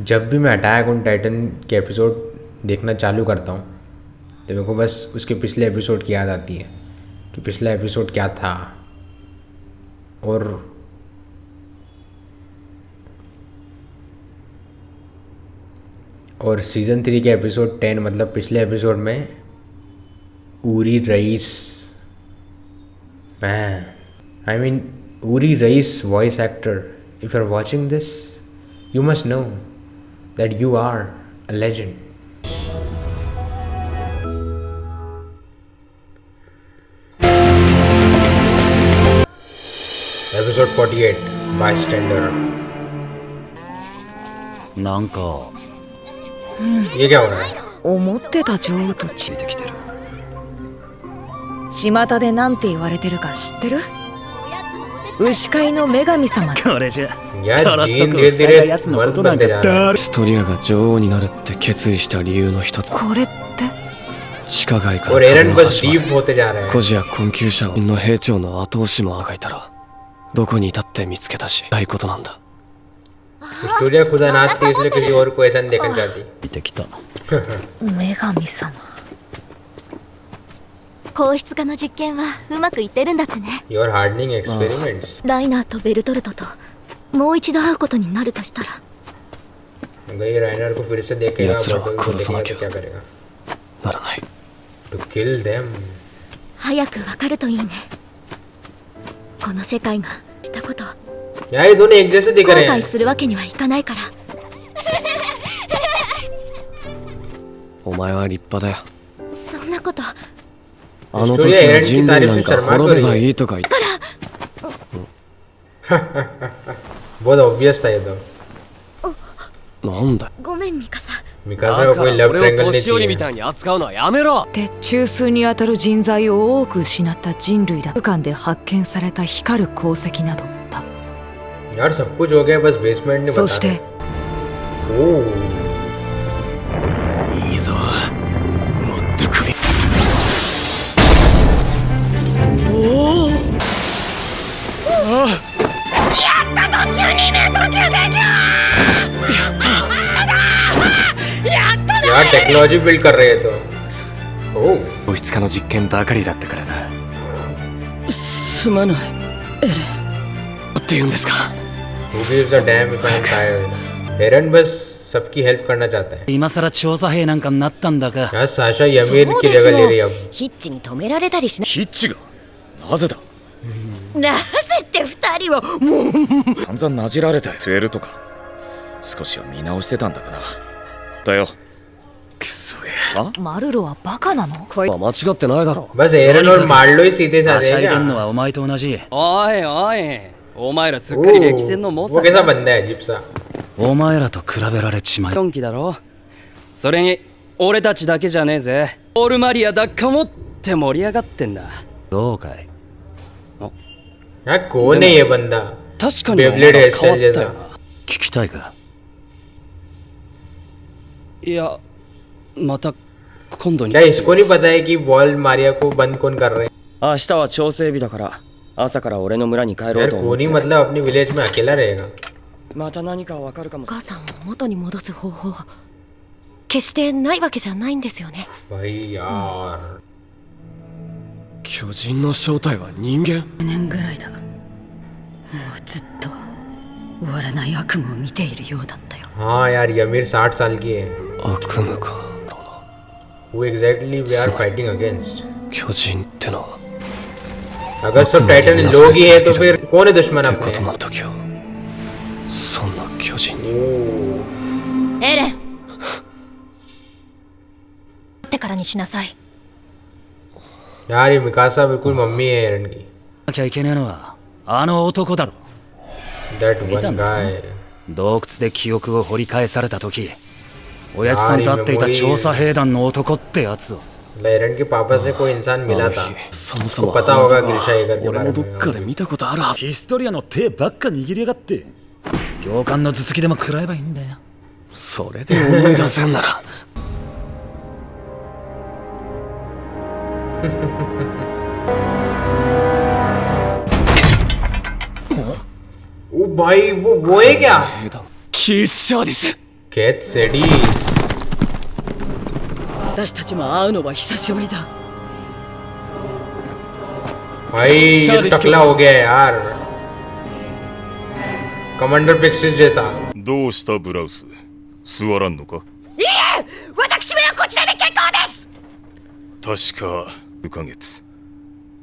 जब भी मैं अटैक ऑन टाइटन के एपिसोड देखना चालू करता हूँ तो मेरे को बस उसके पिछले एपिसोड की याद आती है कि पिछला एपिसोड क्या था। और सीज़न 3 के एपिसोड 10 मतलब पिछले एपिसोड में उरी रईस, मैन आई मीन उरी रईस voice actor, if you are watching this you must know that you are a legend. Episode 48 bystander. ये क्या हो रहा है? 思ってた女王と違ってきてる。巷でなんて言われてるか知ってる？牛飼いの女神様。これじゃ यार トロス जीन ト धीरे ク धीरे 塞やつのこ मर्द となんか बनते जा रहा है। ストリアが女王になるって決意した理由の一つ。これって地下街から और एरन 壁の बस 端ま डीप で होते जा रहे 孤 हैं। 児や困窮者の兵長の後押しもあがいたらどこにいたって見つけたしないことなんだ。 स्टोरिया खुदा नाथ थी इसलिए किसी और को ऐसा नहीं देखना चाहती। 見てきた女神様。硬質化の実験はうまくいってるんだってね。 Your hardening experiments。ライナーとベルトルトともう一度会うことになるとしたら、 गई राइनर को फिर से देखेगा यात्रा बटल को खुद देखेगा समझ तो क्या करेगा? ならない。 To kill them。早くわかるといいね。この世界がしたことを यार ये दोनों एक जैसे दिख 後 रहे 悔 हैं। するわけにはいかないから。お前は立派だよ。そんなことあの時の人類なんか滅べばいいとか言って。 बहुत ऑब्वियस था ये तो। なんだよ。ごめんミカサ。 मिकासा को कोई लव 俺を ट्रायंगल नहीं 年寄りみ चाहिए। たいに扱うのはやめろ。で中枢にあたる人材を多く失った人類だ。空間で発見された光る鉱石などだ。 यार सब कुछ हो गया बस बेसमेंट ने そ बता して ओह いいぞもっと首 यार टेक्नोलॉजी बिल्ड कर रहे हैं तो। ओह 物質化の実験ばかりだったからな。すまない。って言うんですか。 who gives a damn if I'm tired। एरन बस सबकी हेल्प करना चाहता है। 今さら調査兵なんかになったんだか यार साशा यमीर की जगह ले रही है अब। ヒッチに止められたりしない。ヒッチがなぜだなぜって二人を散々なじられたよ据えるとか少しは見直してたんだかなだよくそマルロはバカなの？が。間違ってないだろ。 बस एरन और मार्लो ही सीधे は साधे しゃ हैं いでんの क्या? はお前と同じおいおい、お前らすっかり歴戦の猛 वो 者 कैसा बंदा है अजीब सा। お前らと比べられちまい4期だろ。それに俺たちだけじゃねえぜ。オールマリア奪還もって盛り上がってんだ。どうかい यार कौन है ये बंदा? 確かにお बेबलेट 前 हेयर ら変わ स्टाइल ったよ जैसा। な。聞きたいかいや、また今度に क्या इसको नहीं पता है कि बॉल मारिया को बंद कौन कर रहे हैं? 明日は調整日だから朝から俺の村に帰ろ यार うと思っ कौन ही て मतलब अपनी विलेज में अकेला रहेगा। また何かわかるかも。お母さんを元に戻す方法は決してないわけじゃないんですよね。 भाई यार 巨人の正体は人間。 10年ぐらいだ。もうずっと終わらない悪夢を見ているようだったよ。 हाँ यार यमीर 60 साल की है। 悪夢か。 Who exactly we are fighting against? 巨人ってのは अगर सब टाइटन लोग ही है तो फिर कौन है दुश्मन ってこと अपने? なんだけど。そんな巨人に エレンってからにしなさい。 यार ये मिकासा बिल्कुल मम्मी है एरन की। なきゃいけねえのはあの男だろ That one guy。洞窟で記憶を掘り返された時親父さんと会っていた調査兵団の男ってやつを एरन के पापा से कोई इंसान あ मिला の था। 日そもそ तो も पता होगा गिरशा एगर के 俺 बारे もどっ में। かで見たことあるはず。ヒストリアの手ばっか握りやがって行間の頭突きでも食らえばいいんだよそれで思い出せんなら。 ओ भाई वो है क्या? キース・シャーディス。कैथ सेडीज 私たちも会うのは久しぶりだ भाई ये तो टकला हो गया है यार कमांडर पिक्सिस जैसा どうしたブラウス座らんのか私もこちらで結構です。確か2ヶ月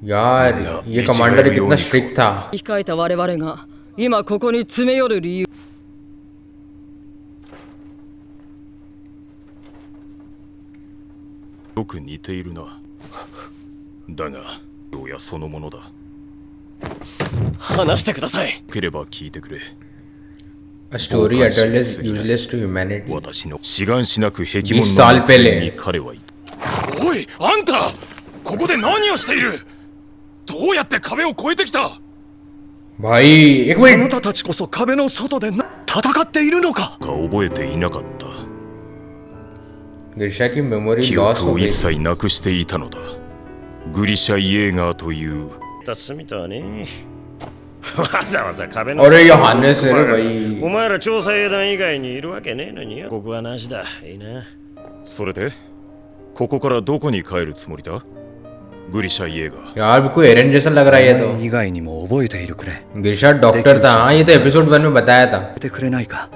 यार ये कमांडर कितना स्ट्रिक्ट था 控えた我々が今ここに詰め寄る理由よく似ているなだが親そのものだ話してください。よければ聞いてくれ A story utterly useless to humanity 私の志願しなく壁門20 साल の पहले に彼はいたおいあんたここで何をしているどうやって壁を越えてきた भाई एक あな मिनट たたちこそ壁の外で戦っているのか。か覚えていなかった ग्रिशा की मेमोरी 記 लॉस 憶 हो を गई 一切なくしていたのだグリシャ・イエーガーという罪とはねわざわざ壁の अरे ये हारने से रे भाई お前ら調査兵団以外にいるわけねえのによここはなしだいいなそれでここからどこに帰るつもりだグリシャ・イエーガー यार बिल्कुल एरन जैसा लग रहा है ये तो 以外にも覚えているくれ。 ग्रिशा डॉक्टर था हाँ ये तो एपिसोड 1 में बताया था てくれないか。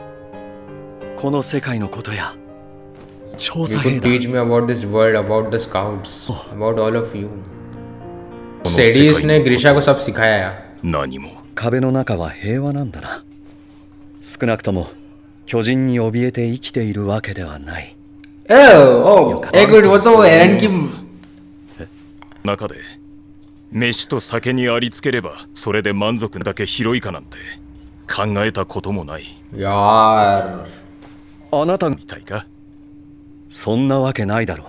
この世界のことや調 You 査兵 could 団 teach me about this world about the scouts about all of you सेडीज ने ग्रिशा को सब सिखाया यार 何も壁の中は平和なんだな。少なくとも巨人に怯えて生きているわけではない。 एक मिनट वो तो एरन की 中で飯と酒にありつければそれで満足だけ広いかなんて考えたこともない यार あなたみたいかそんなわけないだろう。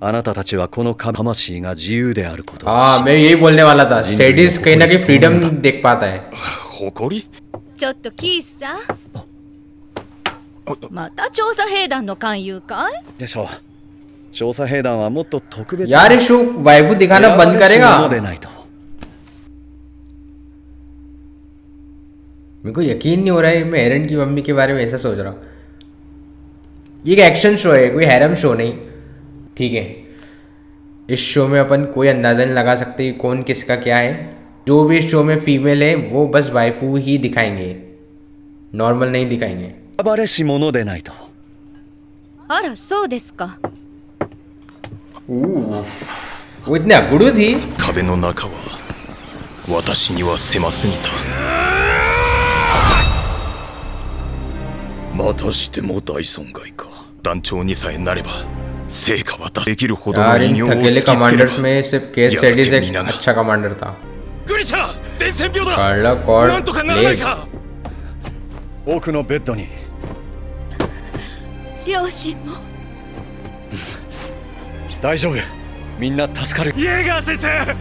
あなたたちはこの魂が自由であることを हाँ मैं यही बोलने वाला था सेडीज कहीं ना कहीं फ्रीडम देख पाता है 誇りちょっとキースさん。また調査兵団の勧誘かい？でしょう。調査兵団はもっと特別 यार ये शो वाइफू दिखाना बंद 選ばれし करेगा 者でないと。 मेरे को यकीन नहीं हो रहा है मैं एरन की मम्मी के बारे में ऐसा सोच रहा हूँ ये एक एक्शन शो है कोई हैरम शो नहीं ठीक है इस शो में अपन कोई अंदाज़ा नहीं लगा सकते कि कौन किसका क्या है जो भी इस शो में फीमेल है वो बस वाइफू ही दिखाएंगे नॉर्मल नहीं दिखाएंगे 選ばれし者でないと。あら、そうですか。 वो इतने अगुड़ू थी 壁の中は私には狭すぎたまたしても大損害か団長にさえなれば成果はできるほどの यार 異 इन 名を突 थकेले きつけれ कमांडर्स ば में सिर्फ केस सेडीज एक अच्छा कमांडर था グリシャ伝染病だ कार्ला な कॉर्ड んとかならないか奥のベッドに。両親も。大丈夫。みんな助かる。イエーガー先生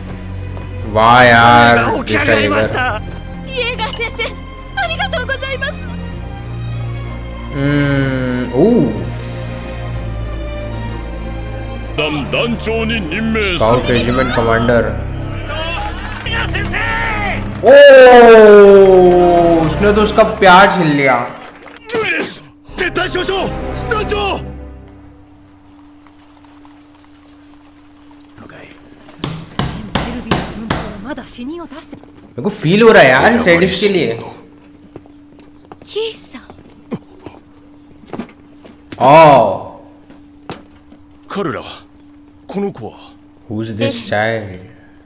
वाह यार 起き上がりましたイエーガー先生、ありがとうございます。 ओह 団長に任命する स्काउट रेजिमेंट कमांडर 先生 ओ उसने तो उसका प्यार छीन लिया 撤退しましょう団長。 मेरे को फील हो रहा है यार सेडिस के लिए キースさん。 ओ 彼らこの子は who's this child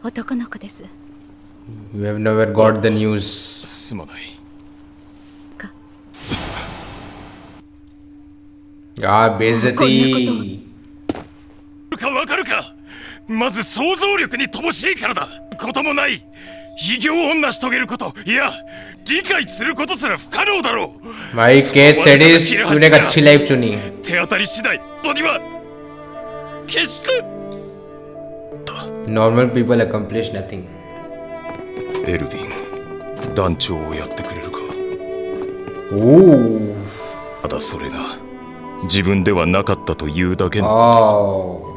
男の子です。 you have never got the news すまない यार बेइज्जती かわかるかまず想像力に乏しいからだこともない異形を成し遂げることいや理解することすら不可能だろう भाई केट सेडिस तूने एक अच्छी लाइफ चुनी 手当たり次第とには決して normal people accomplish nothing エルヴィン団長をやってくれるか ओ ただそれが自分ではなかったというだけの ओ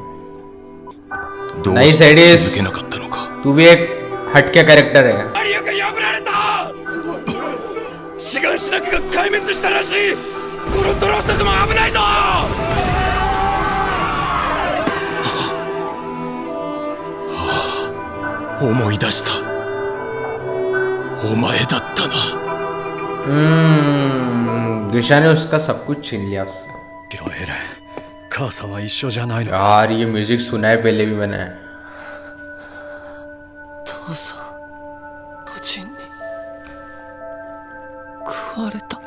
どう नहीं して気 सेडिस づけなかったのか तू भी एक हटके कैरेक्टर है バリアが破られた志願しなくが壊滅したらしいこのドラフトが思い出したお前だったな。गुशा ने उसका सब कुछ छीन लिया उससे। ヒロエレン、母さんは一緒じゃないのか。 यार ये म्यूजिक सुना है पहले भी मैंने। 父さんの陣に食われた。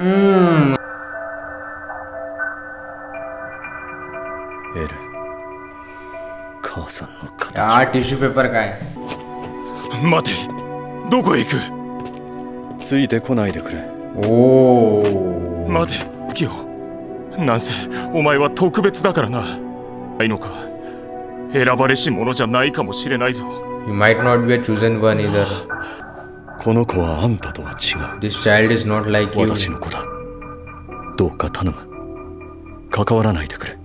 エレン、母さんの敵。 यार टिश्यू पेपर का है। 待て、どこへ行く。ついてこないでくれ。 ओ 待て、キヨ。なんせお前は特別だからな。ないのか。選ばれし者じゃないかもしれないぞ。 You might not be a chosen one either. この子はあんたとは違う。 This child is not like you. 私の子だ。どうか頼む。関わらないでくれ。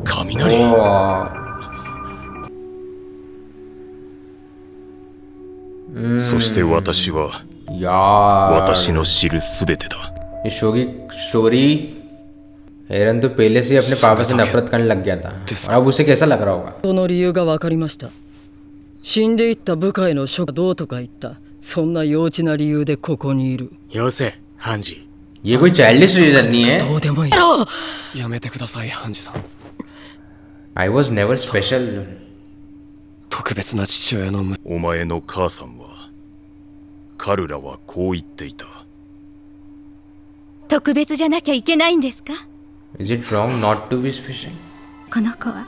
雷。 ओ そして私は यार 私の知るすべてだ。 इस शो की स्टोरी एरन तो पहले से ही अपने पापा से नफरत करने लग गया था और अब उसे कैसा लग रहा होगा। その理由が分かりました。死んでいった部下への処がどうとか言ったそんな幼稚な理由でここにいる。よせハンジ。 ये कोई चाइल्डिश रीजन नहीं है। どうでもいい。やめてください、ハンジさん。 I was never special. 特別な父親のお前の母さんはカルラはこう言っていた。特別じゃなきゃいけないんですか。 Is it wrong not to be special? この子は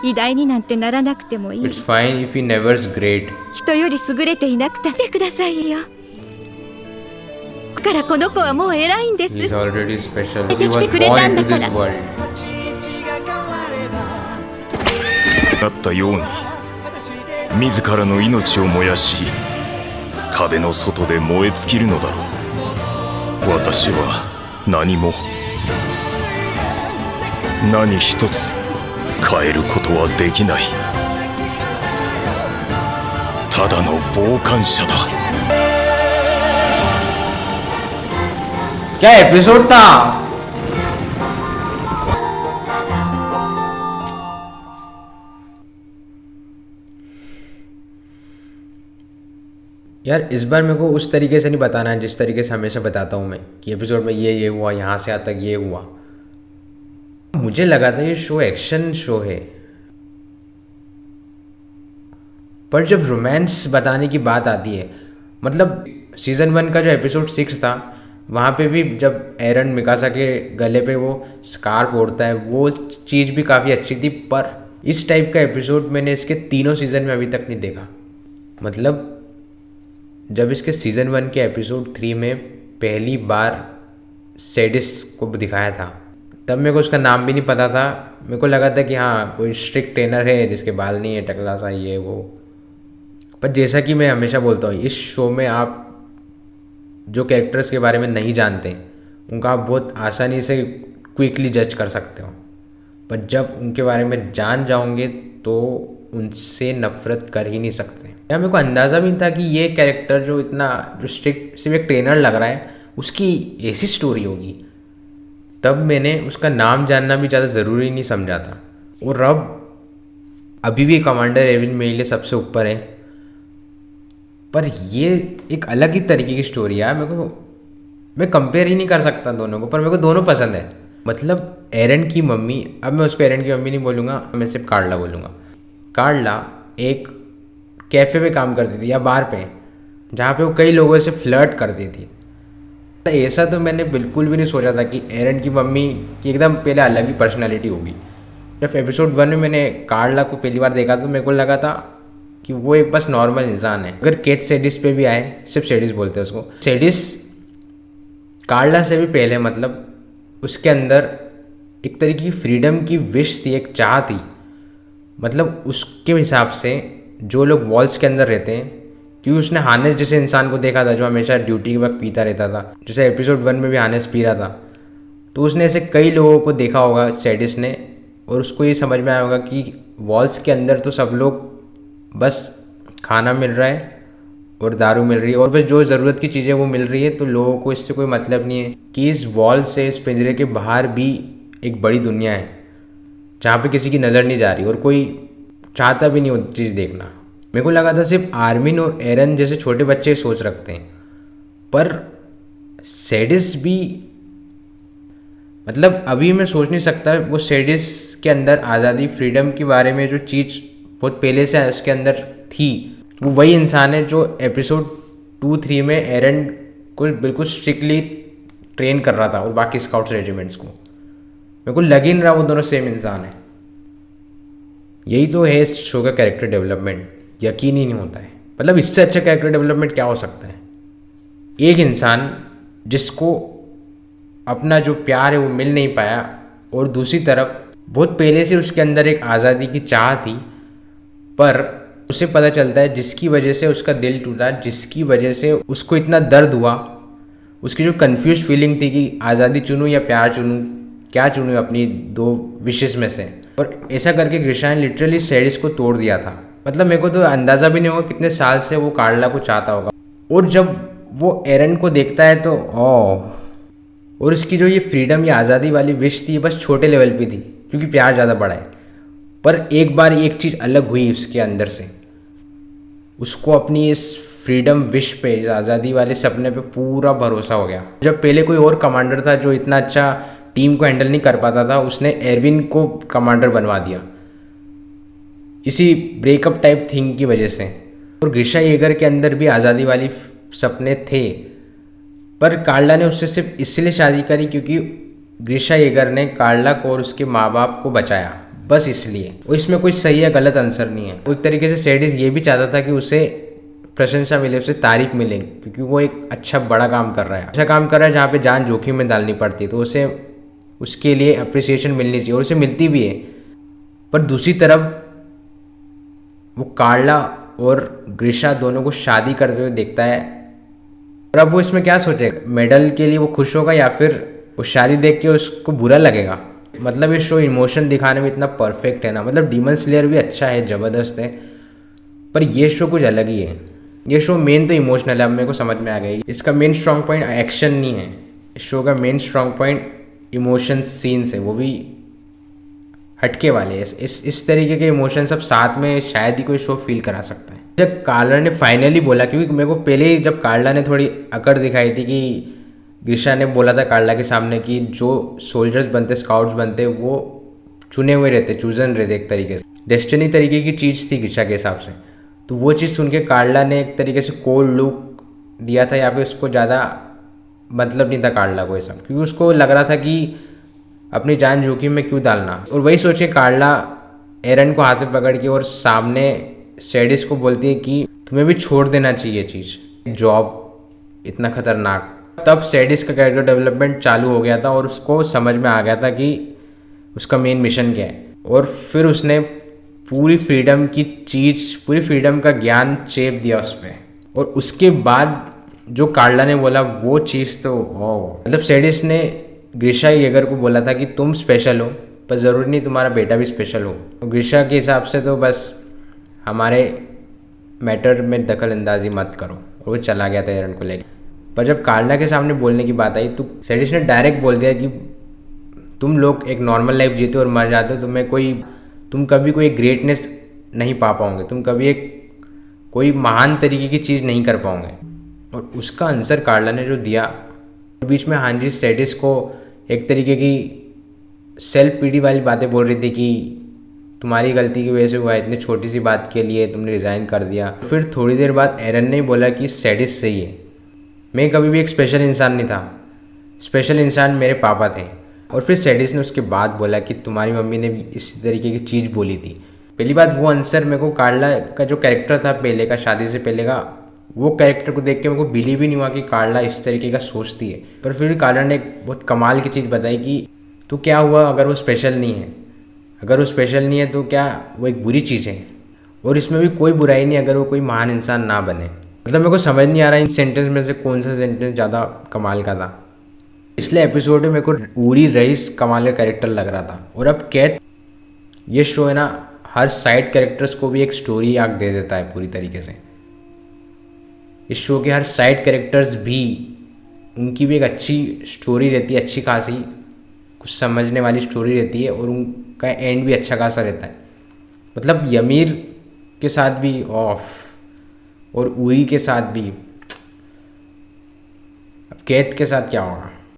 偉大になんてならなくてもいい。 It's fine if he never's great. 人より優れていなくたってくださいよ。だからこの子はもう偉いんです。 He's already special. 出 He てき was てくれ born たんだ into か this ら。 world. なったように自らの命を燃やし壁の外で燃え尽きるのだろう。私は何も何一つ変えることはできない。ただの傍観者だ。 क्या एपिसोड था। यार इस बार मेरे को उस तरीके से नहीं बताना है जिस तरीके से हमेशा बताता हूँ मैं कि एपिसोड में ये हुआ, यहाँ से आज तक ये हुआ। मुझे लगा था ये शो एक्शन शो है, पर जब रोमांस बताने की बात आती है, मतलब सीज़न 1 का जो एपिसोड 6 था वहाँ पे भी जब एरन मिकासा के गले पे वो स्कार्फ ओढ़ता है वो चीज़ भी काफ़ी अच्छी थी, पर इस टाइप का एपिसोड मैंने इसके तीनों सीज़न में अभी तक नहीं देखा। मतलब जब इसके सीज़न 1 के एपिसोड 3 में पहली बार सेडिस को दिखाया था तब मेरे को उसका नाम भी नहीं पता था। मेरे को लगा था कि हाँ कोई स्ट्रिक्ट ट्रेनर है जिसके बाल नहीं है, टकला सा ये वो। पर जैसा कि मैं हमेशा बोलता हूँ इस शो में आप जो कैरेक्टर्स के बारे में नहीं जानते उनका आप बहुत आसानी से क्विकली जज कर सकते हो, पर जब उनके बारे में जान जाओगे तो उनसे नफरत कर ही नहीं सकते। या मेरे को अंदाज़ा भी नहीं था कि ये कैरेक्टर जो स्ट्रिक्ट सिर्फ एक ट्रेनर लग रहा है उसकी ऐसी स्टोरी होगी। तब मैंने उसका नाम जानना भी ज़्यादा ज़रूरी नहीं समझा था। और अब अभी भी कमांडर एविन मेरे लिए सबसे ऊपर है, पर ये एक अलग ही तरीके की स्टोरी है। मैं कंपेयर ही नहीं कर सकता दोनों को, पर मेरे को दोनों पसंद है। मतलब एरन की मम्मी, अब मैं उसको एरन की मम्मी नहीं बोलूँगा, मैं सिर्फ कार्ला बोलूँगा। कार्ला एक कैफ़े पे काम करती थी या बार पे, जहाँ पे वो कई लोगों से फ्लर्ट करती थी। ऐसा तो मैंने बिल्कुल भी नहीं सोचा था कि एरन की मम्मी की एकदम पहले अलग ही पर्सनालिटी होगी। जब एपिसोड 1 में मैंने कार्ला को पहली बार देखा तो मेरे को लगा था कि वो एक बस नॉर्मल इंसान है। अगर केट सेडिस पे भी आए, सिर्फ सेडिस बोलते हैं उसको, सेडिस कार्ला से भी पहले मतलब उसके अंदर एक तरीके की फ्रीडम की विश थी, एक चाह थी। मतलब उसके हिसाब से जो लोग वॉल्स के अंदर रहते हैं, क्योंकि उसने हानेस जैसे इंसान को देखा था जो हमेशा ड्यूटी के वक्त पीता रहता था, जैसे एपिसोड 1 में भी हानेस पी रहा था, तो उसने ऐसे कई लोगों को देखा होगा सेडिस ने, और उसको ये समझ में आया होगा कि वॉल्स के अंदर तो सब लोग बस खाना मिल रहा है और दारू मिल रही है और बस जो ज़रूरत की चीज़ें वो मिल रही है, तो लोगों को इससे कोई मतलब नहीं है कि इस वॉल से, इस पिंजरे के बाहर भी एक बड़ी दुनिया है जहाँ पे किसी की नज़र नहीं जा रही और कोई चाहता भी नहीं वो चीज़ देखना। मेरे को लगा था सिर्फ आर्मिन और एरन जैसे छोटे बच्चे सोच रखते हैं, पर सेडिस भी, मतलब अभी मैं सोच नहीं सकता वो सेडिस के अंदर आज़ादी फ्रीडम के बारे में जो चीज़ बहुत पहले से उसके अंदर थी, वो वही इंसान है जो एपिसोड 2-3 में एरन को बिल्कुल स्ट्रिक्टली ट्रेन कर रहा था और बाकी स्काउट्स रेजिमेंट्स को। मेरे को लग ही नहीं रहा वो दोनों सेम इंसान है। यही तो है इस शो का कैरेक्टर डेवलपमेंट, यकीन ही नहीं होता है। मतलब इससे अच्छा कैरेक्टर डेवलपमेंट क्या हो सकता है? एक इंसान जिसको अपना जो प्यार है वो मिल नहीं पाया, और दूसरी तरफ बहुत पहले से उसके अंदर एक आज़ादी की चाह थी, पर उसे पता चलता है जिसकी वजह से उसका दिल टूटा, जिसकी वजह से उसको इतना दर्द हुआ, उसकी जो कंफ्यूज फीलिंग थी कि आज़ादी चुनूँ या प्यार चुनूँ, क्या चुनूँ अपनी 2 विशेस में से। और ऐसा करके ग्रिशा ने लिटरली सेडिस को तोड़ दिया था। मतलब मेरे को तो अंदाज़ा भी नहीं होगा कितने साल से वो कार्ला को चाहता होगा। और जब वो एरन को देखता है तो और इसकी जो ये फ्रीडम या आज़ादी वाली विश थी बस छोटे लेवल पे थी, क्योंकि प्यार ज़्यादा बड़ा है। पर एक बार एक चीज़ अलग हुई उसके अंदर से, उसको अपनी इस फ्रीडम विश पे, इस आज़ादी वाले सपने पे पूरा भरोसा हो गया। जब पहले कोई और कमांडर था जो इतना अच्छा टीम को हैंडल नहीं कर पाता था, उसने एरविन को कमांडर बनवा दिया इसी ब्रेकअप टाइप थिंग की वजह से। और ग्रिशा येगर के अंदर भी आज़ादी वाली सपने थे, पर कार्ला ने उससे सिर्फ इसलिए शादी करी क्योंकि ग्रिशा येगर ने कार्ला को और उसके माँ बाप को बचाया, बस इसलिए। और इसमें कोई सही या गलत आंसर नहीं है। वो एक तरीके से सेडिस ये भी चाहता था कि उसे प्रशंसा मिले, उसे तारीफ मिले, क्योंकि वो एक अच्छा बड़ा काम कर रहा है, ऐसा काम कर रहा है जहाँ पे जान जोखिम में डालनी पड़ती है, तो उसे उसके लिए अप्रिसिएशन मिलनी चाहिए, और उसे मिलती भी है। पर दूसरी तरफ वो कार्ला और ग्रिशा दोनों को शादी करते हुए देखता है, और अब वो इसमें क्या सोचे, मेडल के लिए वो खुश होगा या फिर वो शादी देख के उसको बुरा लगेगा। मतलब ये शो इमोशन दिखाने में इतना परफेक्ट है ना। मतलब डीमन स्लेयर भी अच्छा है, ज़बरदस्त है, पर ये शो कुछ अलग ही है। ये शो मेन तो इमोशनल है, अब मेरे को समझ में आ गई। इसका मेन स्ट्रॉन्ग पॉइंट एक्शन नहीं है, इस शो का main strong point emotion scenes है, वो भी हटके वाले। इस तरीके के इमोशन सब साथ में शायद ही कोई शो फील करा सकता है। जब कार्ला ने फाइनली बोला, क्योंकि मेरे को पहले ही जब कार्ला ने थोड़ी अकड़ दिखाई थी कि ग्रिशा ने बोला था कार्ला के सामने कि जो सोल्जर्स बनते, स्काउट्स बनते, वो चुने हुए रहते, चूजन रहते, एक तरीके से डेस्टिनी तरीके की चीज़ थी ग्रिशा के हिसाब से। तो वो चीज़ सुन के कार्ला ने एक तरीके से कोल्ड लुक दिया था, या फिर उसको ज़्यादा मतलब नहीं था कार्ला को ऐसा, क्योंकि उसको लग रहा था कि अपनी जान जोखिम में क्यों डालना। और वही सोच के कार्ला एरन को हाथ में पकड़ के और सामने सेडिस को बोलती है कि तुम्हें भी छोड़ देना चाहिए चीज़, जॉब इतना खतरनाक। तब सेडिस का कैरेक्टर डेवलपमेंट चालू हो गया था और उसको समझ में आ गया था कि उसका मेन मिशन क्या है। और फिर उसने पूरी फ्रीडम की चीज़, पूरी फ्रीडम का ज्ञान चेप दिया उस पर। और उसके बाद जो कार्ला ने बोला वो चीज़ तो मतलब सेडिस ने ग्रिशा येगर को बोला था कि तुम स्पेशल हो, पर ज़रूरी नहीं तुम्हारा बेटा भी स्पेशल हो। तो ग्रिशा के हिसाब से तो बस हमारे मैटर में दखल अंदाजी मत करो, और वो चला गया था एरन को लेकर। पर जब कार्ला के सामने बोलने की बात आई तो सेडिस ने डायरेक्ट बोल दिया कि तुम लोग एक नॉर्मल लाइफ जीते और मर जाते हो, तुम कभी कोई ग्रेटनेस नहीं पा पाओगे, तुम कभी कोई महान तरीके की चीज़ नहीं कर पाओगे। और उसका आंसर कार्ला ने जो दिया, बीच में हाँ जी सेडिस को एक तरीके की सेल्फ पीडी वाली बातें बोल रही थी कि तुम्हारी गलती की वजह से हुआ, इतनी छोटी सी बात के लिए तुमने रिज़ाइन कर दिया। फिर थोड़ी देर बाद एरन ने बोला कि सेडिस सही है, मैं कभी भी एक स्पेशल इंसान नहीं था, स्पेशल इंसान मेरे पापा थे। और फिर सेडिस ने उसके बाद बोला कि तुम्हारी मम्मी ने भी इसी तरीके की चीज़ बोली थी। पहली बात वो आंसर मेरे को कार्ला का जो कैरेक्टर था पहले का, शादी से पहले का, वो कैरेक्टर को देख के मेरे को बिलीव ही नहीं हुआ कि कार्ला इस तरीके का सोचती है। पर फिर कार्ला ने एक बहुत कमाल की चीज़ बताई कि तो क्या हुआ अगर वो स्पेशल नहीं है, अगर वो स्पेशल नहीं है तो क्या वो एक बुरी चीज़ है, और इसमें भी कोई बुराई नहीं अगर वो कोई महान इंसान ना बने। मतलब मेरे को समझ नहीं आ रहा इन सेंटेंस में से कौन सा सेंटेंस ज़्यादा कमाल का था। पिछले एपिसोड में मेरे को उरी रईस कमाल का कैरेक्टर लग रहा था, और अब कैट, ये शो है ना, हर साइड कैरेक्टर्स को भी एक स्टोरी आर्क दे देता है पूरी तरीके से। इस शो के हर साइड कैरेक्टर्स भी, उनकी भी एक अच्छी स्टोरी रहती है, अच्छी खासी कुछ समझने वाली स्टोरी रहती है, और उनका एंड भी अच्छा खासा रहता है। मतलब यमीर के साथ भी ऑफ, और उई के साथ भी। अब केत के साथ क्या होगा?